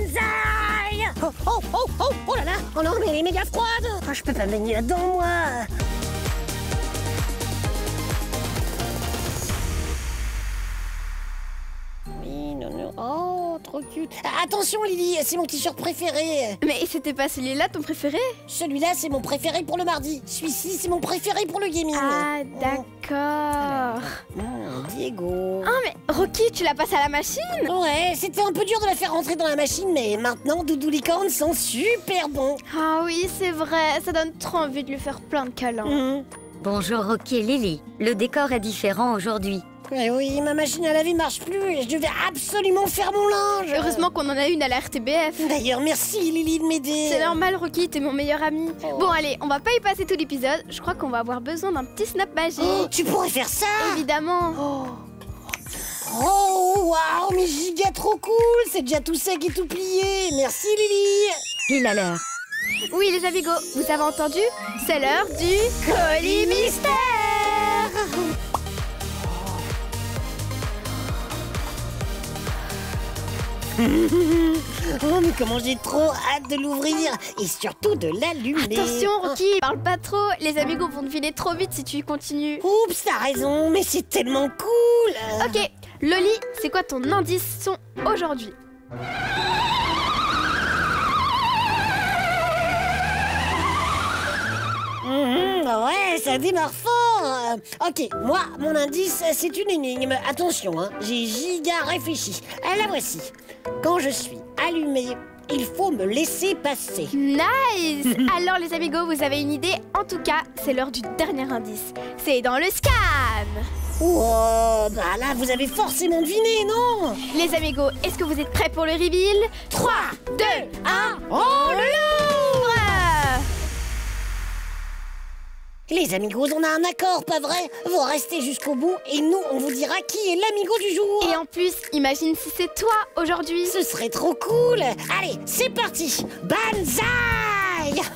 Banzai! Oh là là! Oh non, mais elle est méga froide! Oh, je peux pas me baigner là-dedans, moi! Oui, non. Oh, trop cute! Attention, Lily, c'est mon t-shirt préféré! Mais c'était pas celui-là ton préféré? Celui-là, c'est mon préféré pour le mardi. Celui-ci, c'est mon préféré pour le gaming. Ah, d'accord. Diego. Ah, mais Rocky, tu l'as passé à la machine? Ouais, c'était un peu dur de la faire rentrer dans la machine, mais maintenant, Doudou Licorne sent super bon. Ah oui, c'est vrai, ça donne trop envie de lui faire plein de câlins. Bonjour Rocky et Lily. Le décor est différent aujourd'hui. Eh oui, ma machine à laver marche plus et je devais absolument faire mon linge. Heureusement qu'on en a une à la RTBF. D'ailleurs, merci Lily de m'aider. C'est normal, Rocky, t'es mon meilleur ami. Oh. Bon, allez, on va pas y passer tout l'épisode. Je crois qu'on va avoir besoin d'un petit snap magique. Oh, tu pourrais faire ça? Évidemment. Oh, waouh, mais giga trop cool. C'est déjà tout sec et tout plié. Merci Lily. Pile à l'heure. Oui, les amigos, vous avez entendu? C'est l'heure du colis mystère. Oh, mais comment j'ai trop hâte de l'ouvrir et surtout de l'allumer. Attention, Rocky, parle pas trop. Les amigos vont deviner trop vite si tu y continues. Oups, t'as raison, mais c'est tellement cool. Ok, Loli, c'est quoi ton indice son aujourd'hui? Ouais, ça démarre fort. Ok, moi, mon indice, c'est une énigme. Attention, hein, j'ai giga réfléchi. La voici. Quand je suis allumé, il faut me laisser passer. Nice. Alors les amigos, vous avez une idée? En tout cas, c'est l'heure du dernier indice. C'est dans le scan. Oh, bah là, vous avez forcément deviné, non? Les amigos, est-ce que vous êtes prêts pour le reveal? 3, 2, 1, on l'ouvre! Les amigos, on a un accord, pas vrai? Vous restez jusqu'au bout et nous, on vous dira qui est l'amigo du jour. Et en plus, imagine si c'est toi aujourd'hui. Ce serait trop cool. Allez, c'est parti. Banzai.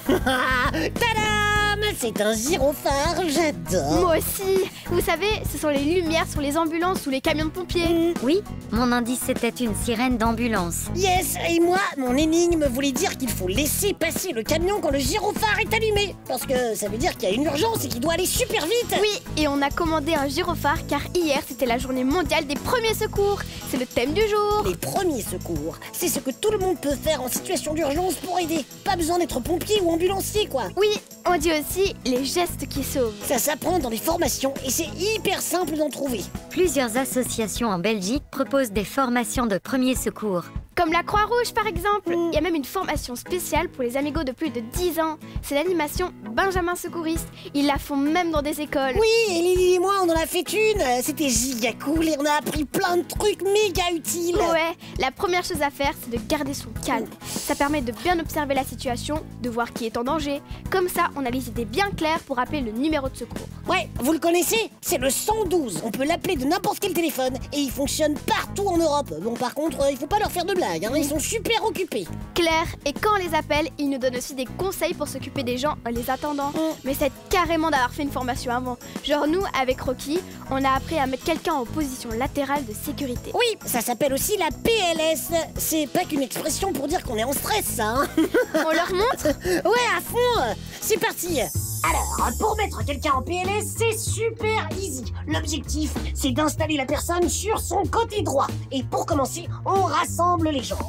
Tadam! C'est un gyrophare, j'adore. Moi aussi. Vous savez, ce sont les lumières sur les ambulances ou les camions de pompiers. Oui, mon indice c'était une sirène d'ambulance. Yes, et moi, mon énigme voulait dire qu'il faut laisser passer le camion quand le gyrophare est allumé. Parce que ça veut dire qu'il y a une urgence et qu'il doit aller super vite. Oui, et on a commandé un gyrophare car hier c'était la journée mondiale des premiers secours. C'est le thème du jour. Les premiers secours, c'est ce que tout le monde peut faire en situation d'urgence pour aider. Pas besoin d'être pompier ou ambulancier, quoi. Oui, on dit aussi les gestes qui sauvent. Ça s'apprend dans les formations et c'est hyper simple d'en trouver. Plusieurs associations en Belgique proposent des formations de premiers secours. Comme la Croix-Rouge par exemple. Il y a même une formation spéciale pour les amigos de plus de 10 ans. C'est l'animation Benjamin Secouriste. Ils la font même dans des écoles. Oui, et Lily et moi on en a fait une. C'était giga cool et on a appris plein de trucs méga utiles. Ouais, la première chose à faire c'est de garder son calme. Ça permet de bien observer la situation, de voir qui est en danger. Comme ça, on a les idées bien claires pour appeler le numéro de secours. Ouais, vous le connaissez? C'est le 112. On peut l'appeler de n'importe quel téléphone et il fonctionne partout en Europe. Bon, par contre, il faut pas leur faire de blagues, hein, ils sont super occupés. Claire, et quand on les appelle, ils nous donnent aussi des conseils pour s'occuper des gens en les attendant. Mais c'est carrément d'avoir fait une formation avant. Genre nous, avec Rocky, on a appris à mettre quelqu'un en position latérale de sécurité. Oui, ça s'appelle aussi la PLS. C'est pas qu'une expression pour dire qu'on est en stress, ça, hein. On leur montre? Ouais, à fond. C'est parti. Alors, pour mettre quelqu'un en PLS, c'est super easy. L'objectif, c'est d'installer la personne sur son côté droit. Et pour commencer, on rassemble les jambes.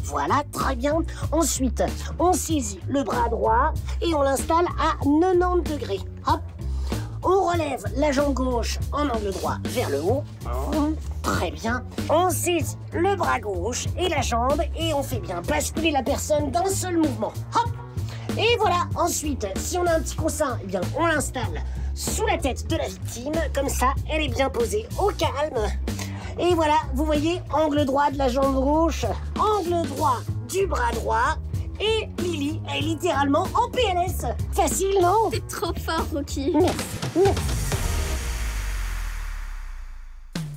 Voilà, très bien. Ensuite, on saisit le bras droit et on l'installe à 90 degrés. Hop. On relève la jambe gauche en angle droit vers le haut. Très bien. On saisit le bras gauche et la jambe et on fait bien basculer la personne d'un seul mouvement. Hop. Et voilà, ensuite, si on a un petit coussin, eh bien, on l'installe sous la tête de la victime. Comme ça, elle est bien posée au calme. Et voilà, vous voyez, angle droit de la jambe gauche, angle droit du bras droit. Et Lily est littéralement en PLS. Facile, non? C'est trop fort, Rocky. Merci.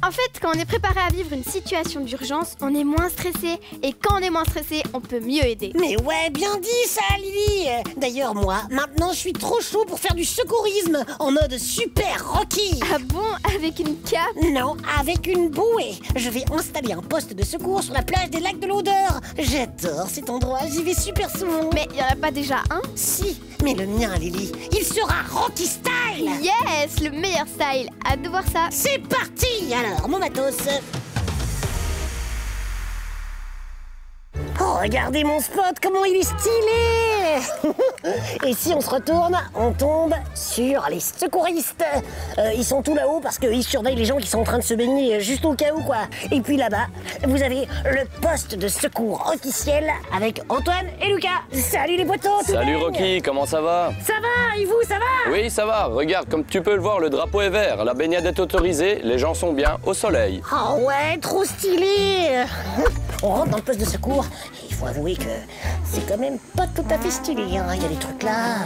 En fait, quand on est préparé à vivre une situation d'urgence, on est moins stressé. Et quand on est moins stressé, on peut mieux aider. Mais ouais, bien dit ça, Lily. D'ailleurs, moi, maintenant, je suis trop chaud pour faire du secourisme en mode super Rocky. Ah bon? Avec une cape? Non, avec une bouée. Je vais installer un poste de secours sur la plage des lacs de l'Odeur. J'adore cet endroit, j'y vais super souvent. Mais il y en a pas déjà un? Si, mais le mien, Lily, il sera Rocky Style. Yes, le meilleur style. Hâte de voir ça. C'est parti. Alors, mon matos. Oh, regardez mon spot, comment il est stylé. Et si on se retourne, on tombe sur les secouristes. Ils sont tout là-haut parce qu'ils surveillent les gens qui sont en train de se baigner juste au cas où, quoi. Et puis là-bas, vous avez le poste de secours officiel avec Antoine et Lucas. Salut les potos. Salut Rocky, comment ça va? Ça va, et vous, ça va? Oui, ça va. Regarde, comme tu peux le voir, le drapeau est vert. La baignade est autorisée, les gens sont bien au soleil. Oh ouais, trop stylé. On rentre dans le poste de secours. Il faut avouer que c'est quand même pas tout à fait stylé, hein. Il y a des trucs là,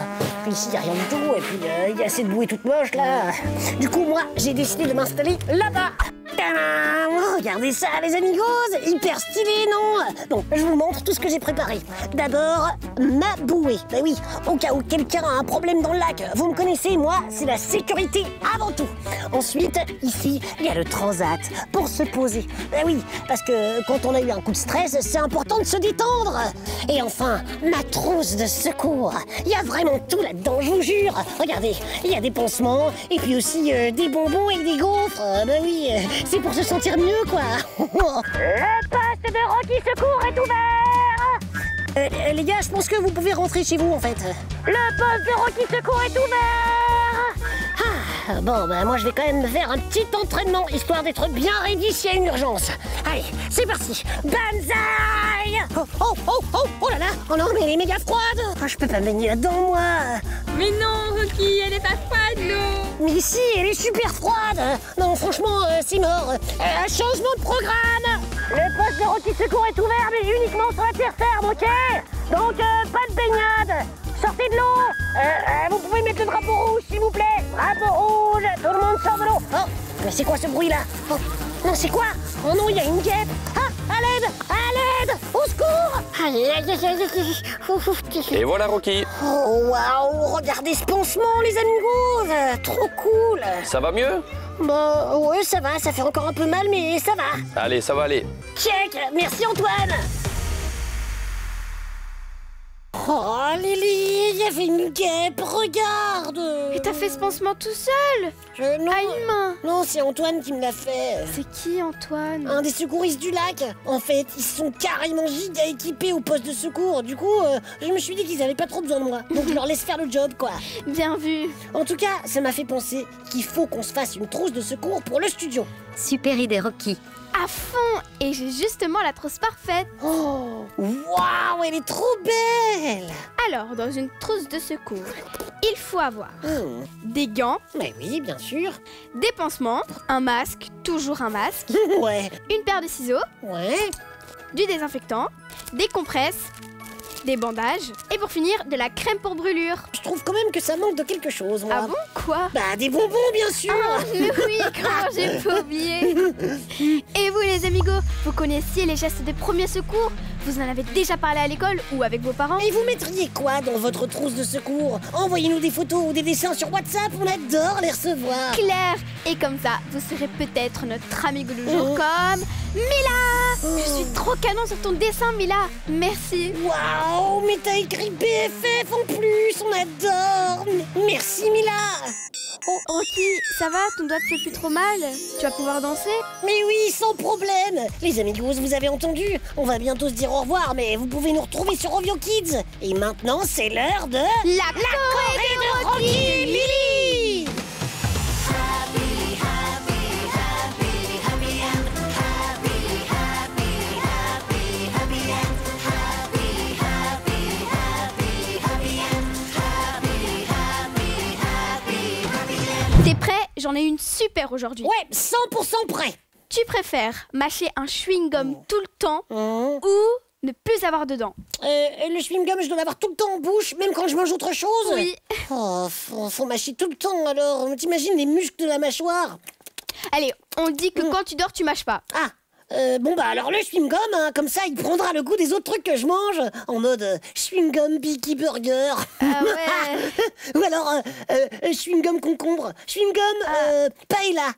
puis ici il n'y a rien du tout, et puis il y a cette bouée toute moche là. Du coup, moi, j'ai décidé de m'installer là-bas. Tadam! Regardez ça, les amigos, hyper stylé, non? Bon, je vous montre tout ce que j'ai préparé. D'abord, ma bouée. Ben oui, au cas où quelqu'un a un problème dans le lac. Vous me connaissez, moi, c'est la sécurité avant tout. Ensuite, ici, il y a le transat pour se poser. Ben oui, parce que quand on a eu un coup de stress, c'est important de se détendre. Et enfin, ma trousse de secours. Il y a vraiment tout là-dedans, je vous jure. Regardez, il y a des pansements, et puis aussi des bonbons et des gaufres. Ben oui, c'est pour se sentir mieux, quoi. Le poste de Rocky Secours est ouvert. Les gars, je pense que vous pouvez rentrer chez vous, en fait. Le poste de Rocky Secours est ouvert. Ah, bon, ben moi, je vais quand même me faire un petit entraînement, histoire d'être bien ready s'il y a une urgence. Allez, c'est parti. Banzai! Oh là là. Oh non, mais elle est méga froide. Oh, je peux pas me baigner là-dedans, moi. Mais non, Rocky, elle est pas froide, l'eau. Mais si, elle est super froide. Non, franchement, c'est mort. Changement de programme. Le poste de Rocky Secours est ouvert, mais uniquement sur la terre ferme, ok? Donc, pas de baignade. Sortez de l'eau. Vous pouvez mettre le drapeau rouge, s'il vous plaît. Drapeau rouge. Tout le monde sort de l'eau. Oh, mais c'est quoi ce bruit-là? Oh, non, c'est quoi? Oh non, il y a une guêpe. Ah, à l'aide. À l'aide. Au secours. Aïe, aïe, aïe, aïe. Et voilà Rocky. Oh, waouh. Regardez ce pansement, les amigos. Trop cool. Ça va mieux? Bah ouais, ça va, ça fait encore un peu mal, mais ça va. Allez, ça va aller. Check, merci Antoine. Oh Lily, il y avait une guêpe, regarde. Et t'as fait ce pansement tout seul? Non, À une main? non, c'est Antoine qui me l'a fait. C'est qui, Antoine? Un des secouristes du lac. En fait, ils sont carrément giga équipés au poste de secours. Du coup, je me suis dit qu'ils avaient pas trop besoin de moi. Donc je leur laisse faire le job, quoi. Bien vu. En tout cas, ça m'a fait penser qu'il faut qu'on se fasse une trousse de secours pour le studio. Super idée, Rocky. À fond. Et j'ai justement la trousse parfaite. Oh, waouh, elle est trop belle. Alors, dans une trousse de secours, il faut avoir des gants, Mais oui, bien sûr. des pansements, un masque, toujours un masque, Ouais, une paire de ciseaux, ouais. du désinfectant, des compresses, des bandages et pour finir, de la crème pour brûlure. Je trouve quand même que ça manque de quelque chose, moi. Ah bon? Quoi? Bah, des bonbons, bien sûr. Ah, mais oui, comment j'ai pas oublié. Et vous les amigos, vous connaissiez les gestes de premier secours? Vous en avez déjà parlé à l'école ou avec vos parents? Et vous mettriez quoi dans votre trousse de secours? Envoyez-nous des photos ou des dessins sur WhatsApp, on adore les recevoir. Claire. Et comme ça, vous serez peut-être notre amigo du jour comme Mila. Je suis trop canon sur ton dessin, Mila. Merci. Waouh, mais t'as écrit BFF en plus, on adore. Merci Mila. Oh, Rocky, ça va? Ton doigt te fait plus trop mal? Tu vas pouvoir danser? Mais oui, sans problème. Les amigos, vous avez entendu? On va bientôt se dire au revoir, mais vous pouvez nous retrouver sur Ovio Kids. Et maintenant, c'est l'heure de... La Corée de Rocky. Lily. T'es prêt? J'en ai une super aujourd'hui. Ouais, 100% prêt. Tu préfères mâcher un chewing-gum tout le temps ou ne plus avoir de dents? Le chewing-gum, je dois l'avoir tout le temps en bouche, même quand je mange autre chose. Oui. Oh, faut mâcher tout le temps alors. T'imagines les muscles de la mâchoire? Allez, on dit que quand tu dors, tu mâches pas. Ah, bon bah alors le chewing-gum, hein, comme ça il prendra le goût des autres trucs que je mange, en mode chewing-gum Biggie Burger. Ah ouais. Ou alors chewing-gum concombre, chewing-gum paella.